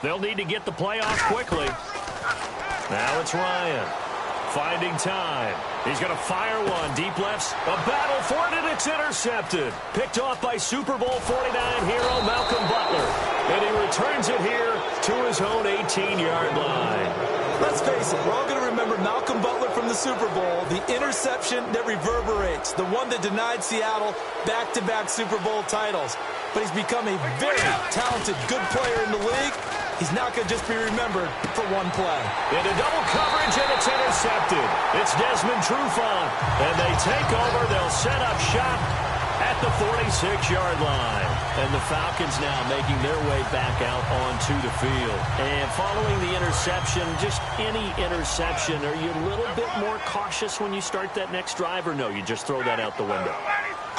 They'll need to get the play off quickly. Now it's Ryan. Finding time. He's going to fire one. Deep lefts. A battle for it, and it's intercepted. Picked off by Super Bowl 49 hero Malcolm Butler. And he returns it here to his own 18-yard line. Let's face it, we're all going to remember Malcolm Butler from the Super Bowl, the interception that reverberates, the one that denied Seattle back-to-back Super Bowl titles. But he's become a very talented, good player in the league. He's not going to just be remembered for one play. Into double coverage, and it's intercepted. It's Desmond Trufant, and they take over. They'll set up shop at the 46-yard line. And the Falcons now making their way back out onto the field. And following the interception, just any interception, are you a little bit more cautious when you start that next drive, or no, you just throw that out the window?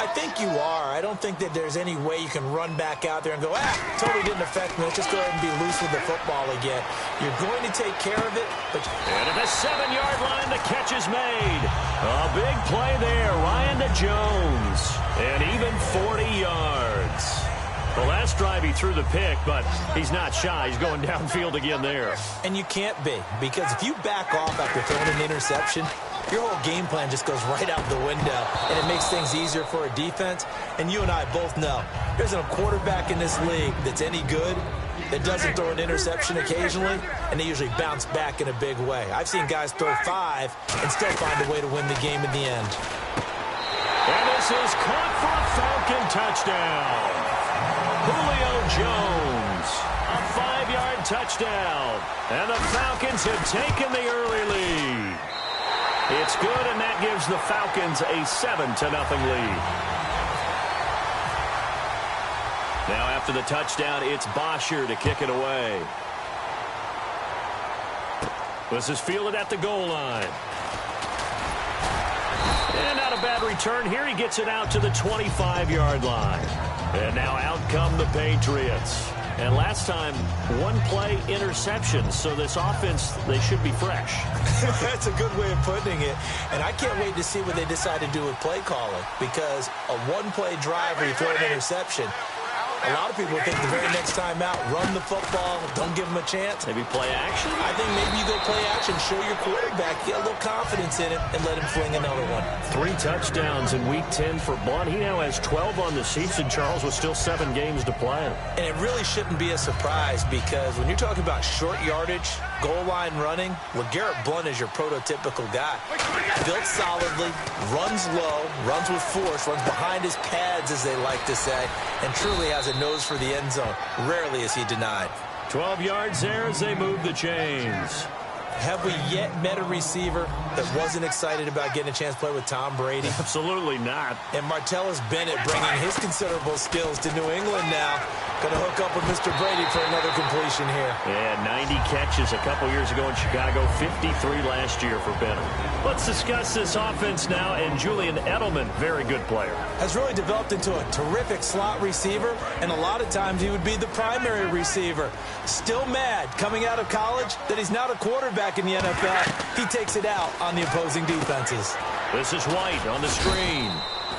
I think you are. I don't think that there's any way you can run back out there and go, totally didn't affect me. Let's just go ahead and be loose with the football again. You're going to take care of it. But and at the 7-yard line, the catch is made. A big play there. Ryan to Jones. And even 40 yards. The last drive he threw the pick, but he's not shy. He's going downfield again there. And you can't be, because if you back off after throwing an interception, your whole game plan just goes right out the window, and it makes things easier for a defense. And you and I both know there's a quarterback in this league that's any good that doesn't throw an interception occasionally, and they usually bounce back in a big way. I've seen guys throw 5 and still find a way to win the game in the end. And this is caught for a Falcon touchdown. Julio Jones, a 5-yard touchdown. And the Falcons have taken the early lead. It's good, and that gives the Falcons a 7-0 lead. Now after the touchdown, it's Bosher to kick it away. This is fielded at the goal line. And not a bad return here. He gets it out to the 25-yard line. And now out come the Patriots. And last time, one-play interception. So this offense, they should be fresh. That's a good way of putting it. And I can't wait to see what they decide to do with play calling. Because a one-play drive where you throw an interception, a lot of people think the very next time out, run the football, don't give them a chance. Maybe play action? I think maybe you go play action, show your quarterback, get a little confidence in it, and let him fling another one. 3 touchdowns in Week 10 for Blunt. He now has 12 on the season, Charles, with still 7 games to play. And it really shouldn't be a surprise, because when you're talking about short yardage, goal line running, LeGarrette Blunt is your prototypical guy. Built solidly, runs low, runs with force, runs behind his pads, as they like to say, and truly has a nose for the end zone. Rarely is he denied. 12 yards there as they move the chains. Have we yet met a receiver that wasn't excited about getting a chance to play with Tom Brady? Absolutely not. And Martellus Bennett bringing his considerable skills to New England now. Going to hook up with Mr. Brady for another completion here. Yeah, 90 catches a couple years ago in Chicago, 53 last year for Bennett. Let's discuss this offense now, and Julian Edelman, very good player. Has really developed into a terrific slot receiver, and a lot of times he would be the primary receiver. Still mad coming out of college that he's not a quarterback in the NFL. He takes it out on the opposing defenses. This is White on the screen.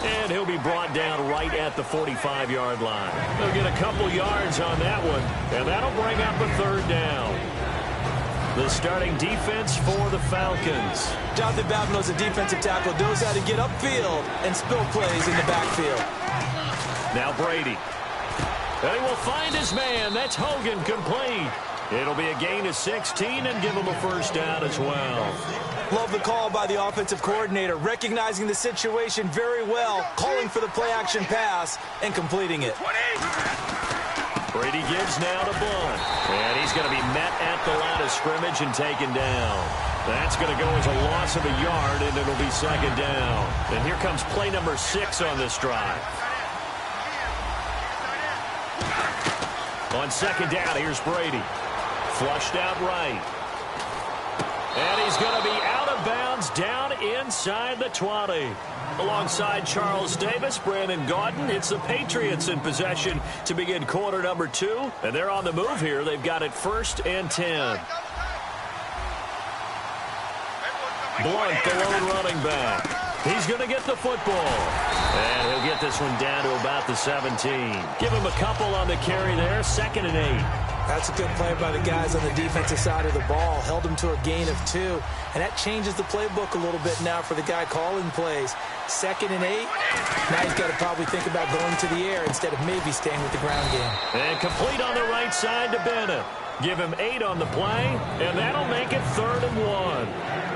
And he'll be brought down right at the 45-yard line. They'll get a couple yards on that one, and that'll bring up a 3rd down. The starting defense for the Falcons. Jonathan Babineau's a defensive tackle, knows how to get upfield and spill plays in the backfield. Now Brady. And he will find his man. That's Hogan, complete. It'll be a gain of 16 and give him a 1st down as well. Love the call by the offensive coordinator, recognizing the situation very well, calling for the play-action pass, and completing it. Brady gives now to Blunt. And he's going to be met at the line of scrimmage and taken down. That's going to go as a loss of a yard, and it'll be 2nd down. And here comes play number 6 on this drive. On 2nd down, here's Brady. Flushed out right. And he's going to be out of bounds down inside the 20. Alongside Charles Davis, Brandon Gaudin, it's the Patriots in possession to begin quarter number 2. And they're on the move here. They've got it 1st and 10. Blunt, the lone running back. He's going to get the football. And he'll get this one down to about the 17. Give him a couple on the carry there. 2nd and 8. That's a good play by the guys on the defensive side of the ball. Held them to a gain of 2. And that changes the playbook a little bit now for the guy calling plays. 2nd and 8. Now he's got to probably think about going to the air instead of maybe staying with the ground game. And complete on the right side to Bennett. Give him 8 on the play, and that'll make it 3rd and 1.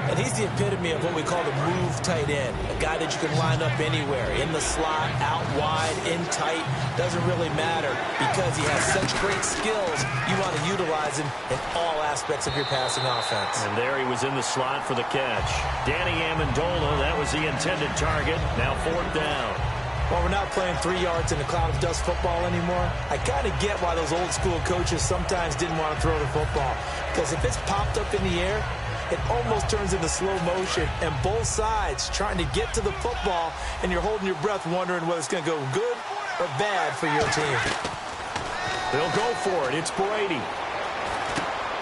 And he's the epitome of what we call the move tight end. A guy that you can line up anywhere. In the slot, out wide, in tight. Doesn't really matter because he has such great skills. You want to utilize him in all aspects of your passing offense. And there he was in the slot for the catch. Danny Amendola, that was the intended target. Now 4th down. Well, we're not playing 3 yards in a cloud of dust football anymore. I kind of get why those old school coaches sometimes didn't want to throw the football. Because if it's popped up in the air, it almost turns into slow motion. And both sides trying to get to the football, and you're holding your breath wondering whether it's going to go good or bad for your team. They'll go for it. It's Brady.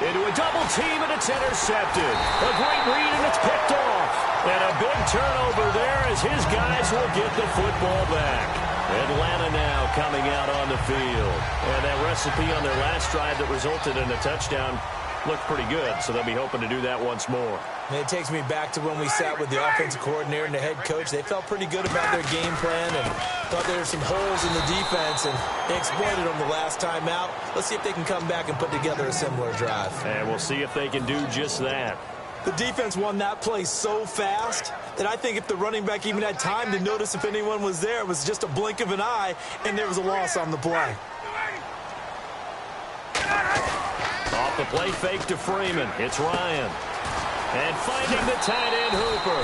Into a double team, and it's intercepted. A great read, and it's picked off. And a big turnover there as his guys will get the football back. Atlanta now coming out on the field. And that recipe on their last drive that resulted in a touchdown looked pretty good, so they'll be hoping to do that once more. And it takes me back to when we sat with the offensive coordinator and the head coach. They felt pretty good about their game plan and thought there were some holes in the defense, and they exploited them the last time out. Let's see if they can come back and put together a similar drive. And we'll see if they can do just that. The defense won that play so fast that I think if the running back even had time to notice if anyone was there, it was just a blink of an eye, and there was a loss on the play. Off the play fake to Freeman. It's Ryan. And finding the tight end Hooper.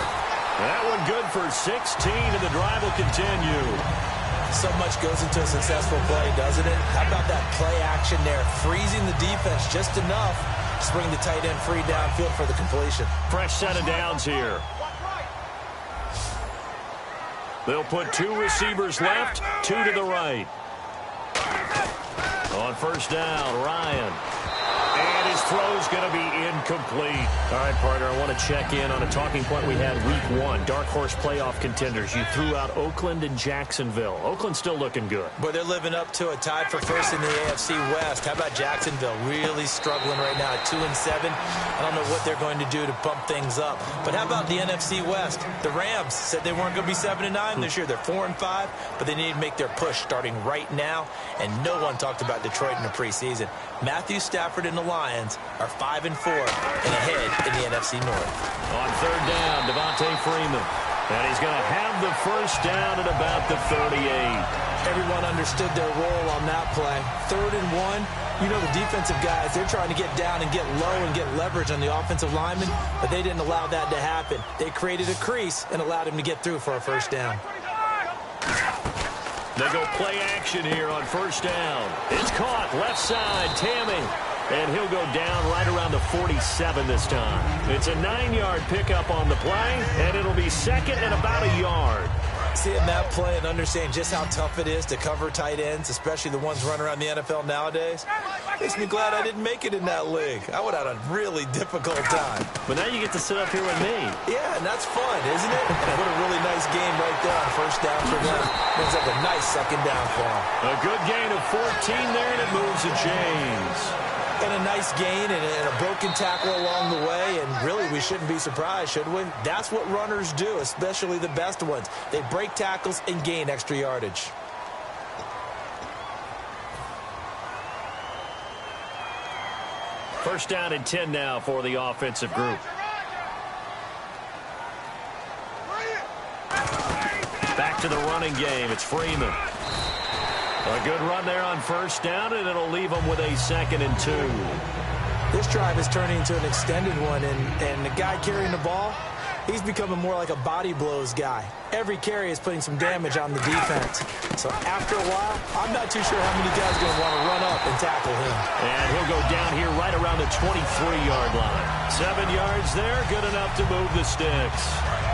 That one good for 16, and the drive will continue. So much goes into a successful play, doesn't it? How about that play action there? Freezing the defense just enough to bring the tight end free downfield for the completion. Fresh set of downs here. They'll put 2 receivers left, 2 to the right. On 1st down, Ryan. And his throw's going to be incomplete. All right, partner, I want to check in on a talking point we had week 1. Dark horse playoff contenders. You threw out Oakland and Jacksonville. Oakland's still looking good. But they're living up to a tie for first in the AFC West. How about Jacksonville? Really struggling right now at 2-7. I don't know what they're going to do to bump things up. But how about the NFC West? The Rams said they weren't going to be 7-9 this year. They're 4-5, but they need to make their push starting right now. And no one talked about Detroit in the preseason. Matthew Stafford and the Lions are 5-4 and ahead in the NFC North. On 3rd down, Devontae Freeman. And he's going to have the 1st down at about the 38. Everyone understood their role on that play. 3rd and 1. You know the defensive guys, they're trying to get down and get low and get leverage on the offensive lineman, but they didn't allow that to happen. They created a crease and allowed him to get through for a 1st down. They go play action here on 1st down. It's caught left side, Tammy. And he'll go down right around the 47 this time. It's a 9-yard pickup on the play, and it'll be 2nd and about a yard. Seeing that play and understanding just how tough it is to cover tight ends, especially the ones running around the NFL nowadays, makes me glad I didn't make it in that league. I would have had a really difficult time. But now you get to sit up here with me. Yeah, and that's fun, isn't it? What a really nice game right there on 1st down for them. Brings up a nice 2nd down for them. A good gain of 14 there, and it moves to James. And a nice gain and a broken tackle along the way, and really we shouldn't be surprised, should we? That's what runners do, especially the best ones. They break tackles and gain extra yardage. First down and 10 now for the offensive group. Back to the running game. It's Freeman. A good run there on 1st down, and it'll leave them with a 2nd and 2. This drive is turning into an extended one, and the guy carrying the ball, he's becoming more like a body blows guy. Every carry is putting some damage on the defense. So after a while, I'm not too sure how many guys are going to want to run up and tackle him. And he'll go down here right around the 23-yard line. 7 yards there, good enough to move the sticks.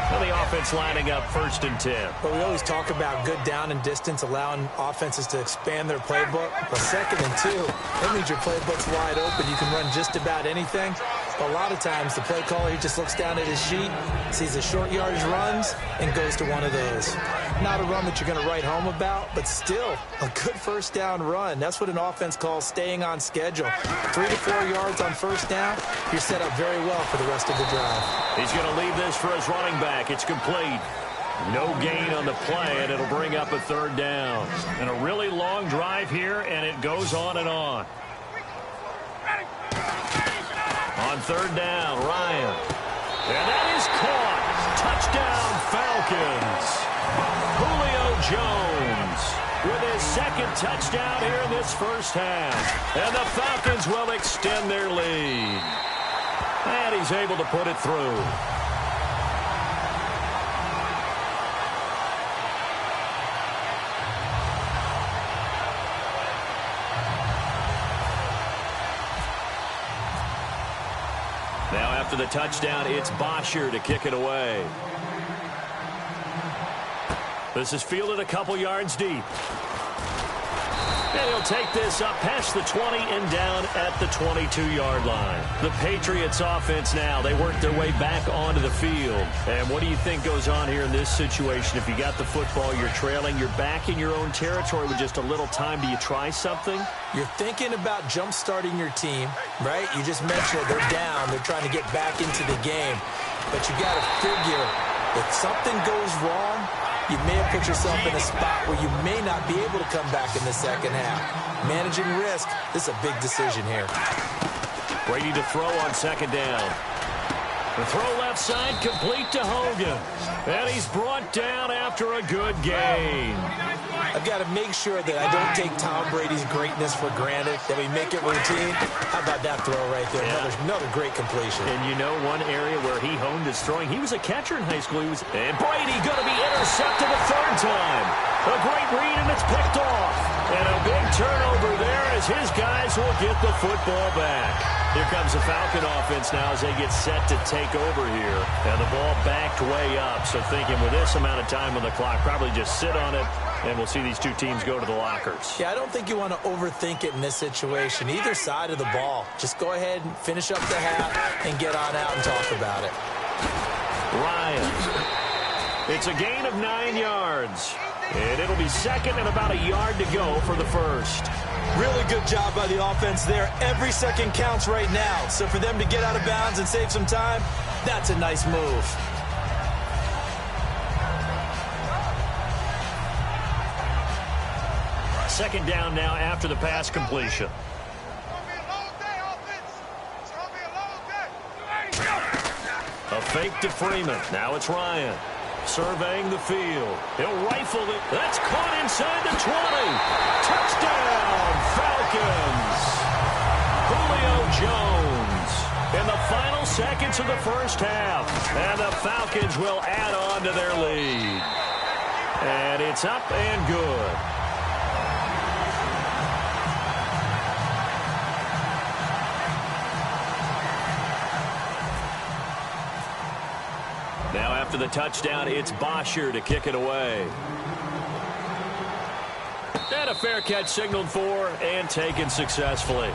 And the offense lining up 1st and 10. But we always talk about good down and distance, allowing offenses to expand their playbook. But 2nd and 2, that means your playbook's wide open. You can run just about anything. A lot of times, the play caller, he just looks down at his sheet, sees the short yardage runs, and goes to one of those. Not a run that you're going to write home about, but still a good first down run. That's what an offense calls staying on schedule. 3 to 4 yards on first down, you're set up very well for the rest of the drive. He's going to leave this for his running back. It's complete. No gain on the play, and it'll bring up a third down. And a really long drive here, and it goes on and on. On third down, Ryan. And that is caught. Touchdown, Falcons. Julio Jones with his second touchdown here in this first half. And the Falcons will extend their lead. And he's able to put it through. Now after the touchdown, it's Bosher to kick it away. This is fielded a couple yards deep. And he'll take this up past the 20 and down at the 22-yard line. The Patriots offense now, they work their way back onto the field. And what do you think goes on here in this situation? If you got the football, you're trailing, you're back in your own territory with just a little time. Do you try something? You're thinking about jump-starting your team, right? You just mentioned it. They're down. They're trying to get back into the game. But you got to figure if something goes wrong, you may have put yourself in a spot where you may not be able to come back in the second half. Managing risk, this is a big decision here. Brady to throw on second down. The throw left side, complete to Hogan. And he's brought down after a good gain. I've got to make sure that I don't take Tom Brady's greatness for granted, that we make it routine. How about that throw right there? Yeah. Another great completion. And you know one area where he honed his throwing, he was a catcher in high school. And Brady going to be intercepted a third time. A great read, and it's picked off. And a big turnover there as his guys will get the football back. Here comes the Falcon offense now as they get set to take over here. And the ball backed way up. So thinking with this amount of time on the clock, probably just sit on it, and we'll see these two teams go to the lockers. Yeah, I don't think you want to overthink it in this situation. Either side of the ball. Just go ahead and finish up the half and get on out and talk about it. Ryan. It's a gain of 9 yards. And it'll be second and about a yard to go for the first. Really good job by the offense there. Every second counts right now. So for them to get out of bounds and save some time, that's a nice move. Second down now after the pass completion. A fake to Freeman. Now it's Ryan. Surveying the field. He'll rifle it. That's caught inside the 20. Touchdown, Falcons. Julio Jones in the final seconds of the first half. And the Falcons will add on to their lead. And it's up and good. Now after the touchdown, it's Bosher to kick it away. And a fair catch signaled for and taken successfully.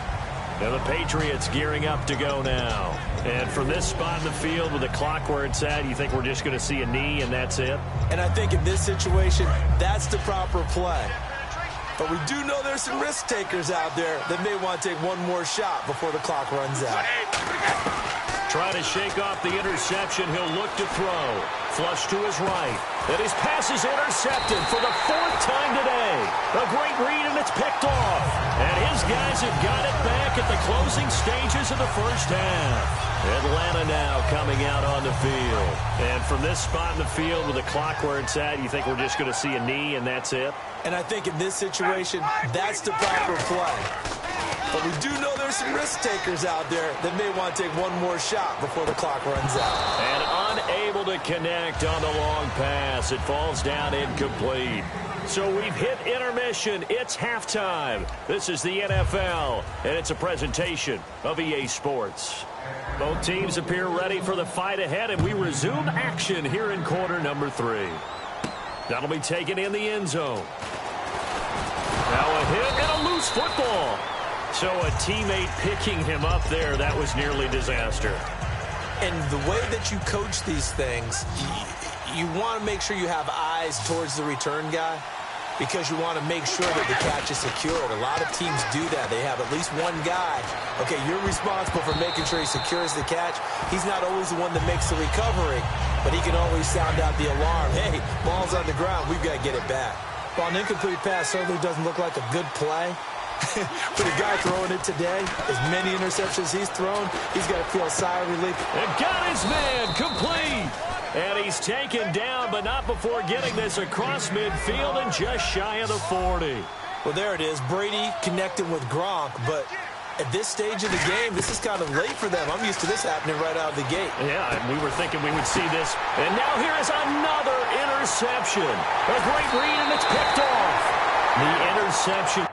Now the Patriots gearing up to go now. And from this spot in the field with the clock where it's at, you think we're just going to see a knee and that's it? And I think in this situation, that's the proper play. But we do know there's some risk takers out there that may want to take one more shot before the clock runs out. Trying to shake off the interception. He'll look to throw. Flush to his right. And his pass is intercepted for the fourth time today. A great read, and it's picked off. And his guys have got it back at the closing stages of the first half. Atlanta now coming out on the field. And from this spot in the field with the clock where it's at, you think we're just going to see a knee and that's it? And I think in this situation, that's the proper play. But we do know there's some risk takers out there that may want to take one more shot before the clock runs out. And unable to connect on the long pass. It falls down incomplete. So we've hit intermission. It's halftime. This is the NFL, and it's a presentation of EA Sports. Both teams appear ready for the fight ahead, and we resume action here in quarter number 3. That'll be taken in the end zone. Now a hit and a loose football. So a teammate picking him up there, that was nearly disaster. And the way that you coach these things, you want to make sure you have eyes towards the return guy because you want to make sure that the catch is secured. A lot of teams do that. They have at least one guy. Okay, you're responsible for making sure he secures the catch. He's not always the one that makes the recovery, but he can always sound out the alarm. Hey, ball's on the ground. We've got to get it back. Well, an incomplete pass certainly doesn't look like a good play. For the guy throwing it today, as many interceptions he's thrown, he's got to feel a sigh of relief. And got his man complete. And he's taken down, but not before getting this across midfield and just shy of the 40. Well, there it is. Brady connecting with Gronk, but at this stage of the game, this is kind of late for them. I'm used to this happening right out of the gate. Yeah, and we were thinking we would see this. And now here is another interception. A great read, and it's picked off. The interception.